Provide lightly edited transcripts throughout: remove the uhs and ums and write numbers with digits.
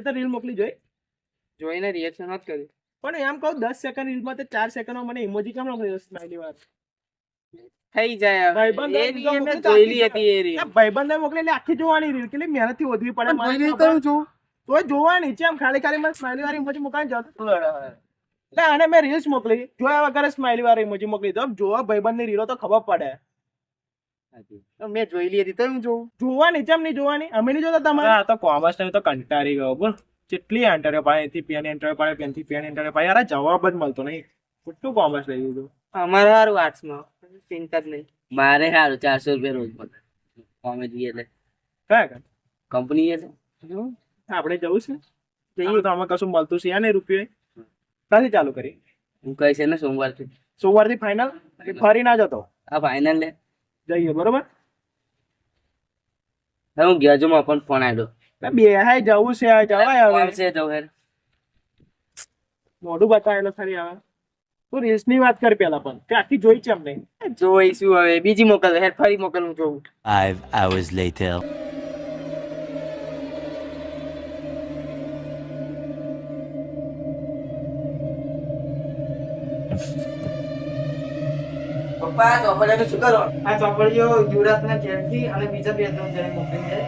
તો રીલ મોકલી જોઈને રિએક્શન જ કર્યું. પણ એમ કહું 10 સેકન્ડ રીલમાં તો 4 સેકન્ડમાં મને ઇમોજી કેમ મોકલી સ્માઈલી વાર થઈ જાય હવે. ભાઈબંધ એ રીલ મેં જોયેલી હતી એ રીલ. ભાઈબંધ મોકલી એટલે આખી જોવાની રીલ કેટલી મહેનત થી વધવી પડે પણ જોઈને કરું છું. તો જોવાની છે એમ ખાલી ખાલી મને સ્માઈલી વાળી ઇમોજી મોકલાને જતો એટલે આને મેં રીલ્સ મોકલી જોયા વગર સ્માઈલી વાળી ઇમોજી મોકલી તો જોવા ભાઈબંધની રીલો તો ખબર પડે. મેં જોયેલી હતી તો હું જોઉં. જોવાની છે એમ નહીં જોવાની અમે નહીં જોતા તમારે આ તો કોમર્સ ટાઈમ તો કંટાળી ગયો બોલ કેટલી એન્ટરવ્યુ પાડે એથી પેન એન્ટરવ્યુ પાડે પેનથી પેન એન્ટરવ્યુ પાડે યાર જવાબ જ મળતો નહીં કેટલું કોમર્સ લઈ લીધું. અમારે સારું આર્ટ્સમાં ચિંતા જ નહીં. મારે સારું 400 રૂપિયા રોજ મળે કોમેડી એટલે કયા કંપની એટલે આપણે જવું છે જઈએ તો આમાં કશું મળતું છે ને રૂપિયો ક્યાંથી ચાલુ કરી હું કહે છે ને સોમવારથી. સોમવારથી ફાઇનલ ફરી ના જતો આ ફાઇનલ લે જઈએ બરોબર. હવે હું ગયા છું પણ ફોન આવ્યો. બે હાય જવું છે જવાય હવે છે તો હેર મોઢું બતાવેલો ફરી હવે તું રીલ્સ ની વાત કર પેલા પણ તે આખી જોઈ છે અમને જોઈશું હવે બીજી મોકલ હેર ફરી મોકલ હું જોઉં. 5 hours later. પપ્પા ચોપડીઓ શું કરો? આ ચોપડીઓ યુવરાજના ઘેરથી અને બીજા બે ત્રણ જણે મોકલી છે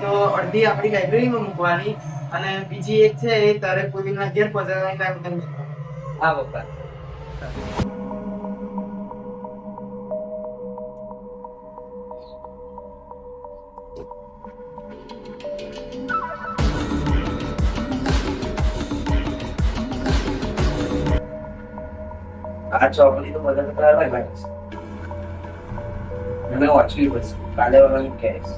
તો અડધી આપણી લાઇબ્રેરીમાં મૂકવાની અને બીજી એક છે એ તારે કોઈના ઘેર પહોંચાડવાની કામ કરી. હા પપ્પા. આ ચોપડી તો બધા કરાવવા લાગે છે. મને વાંચવી પડશે કાલે વાળાનું કહેશ.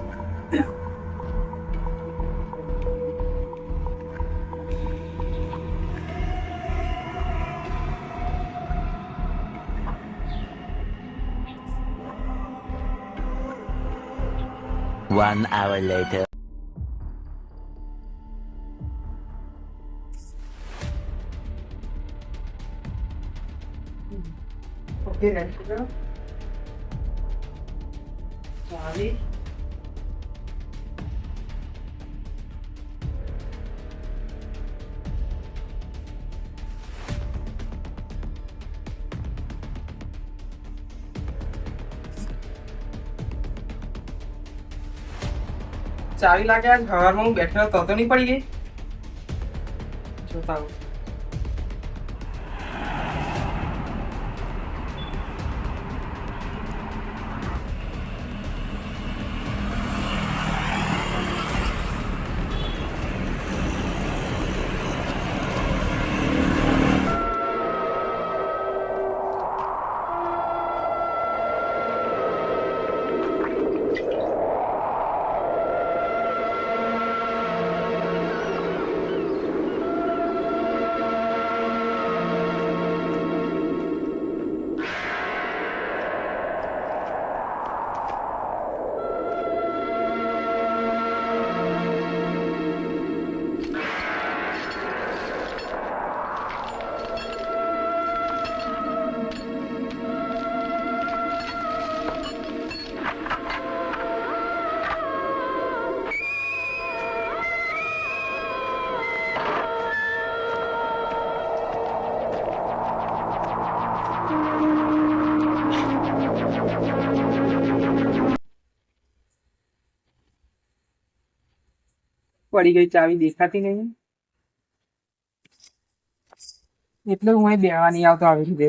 One hour later. Okay ready કરો. ચાવી ચાવી લાગ્યા સવારમાં હું બેઠો તો નહીં પડી ગઈ જોતા આવું. પડી ગઈ ચાવી દેખાતી નહીં એટલે હું અહીં બેહવા નહીં આવતો આવી રીતે.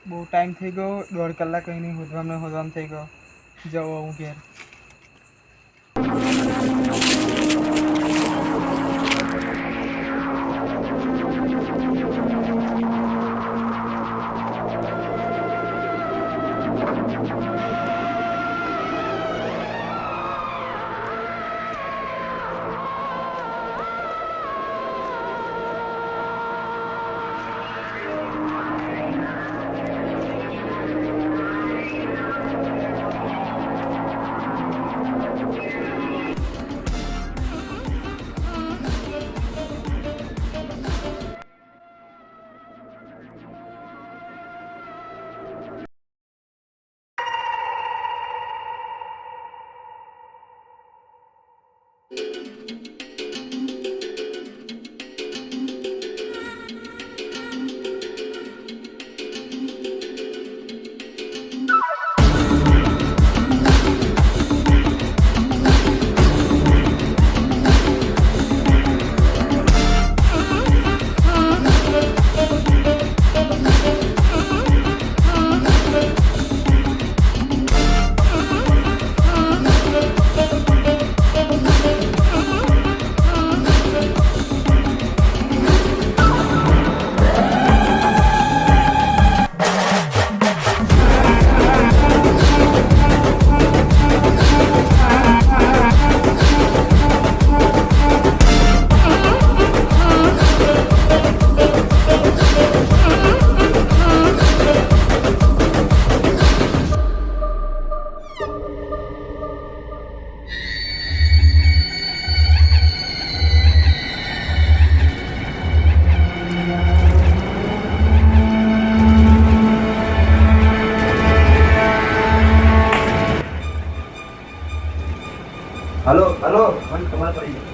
બહુ ટાઈમ થઈ ગયો 1.5 કલાક કઈ નહીં હોદવામાં થઈ ગયો. જવો હું ઘેર. ખબર પડી જાય.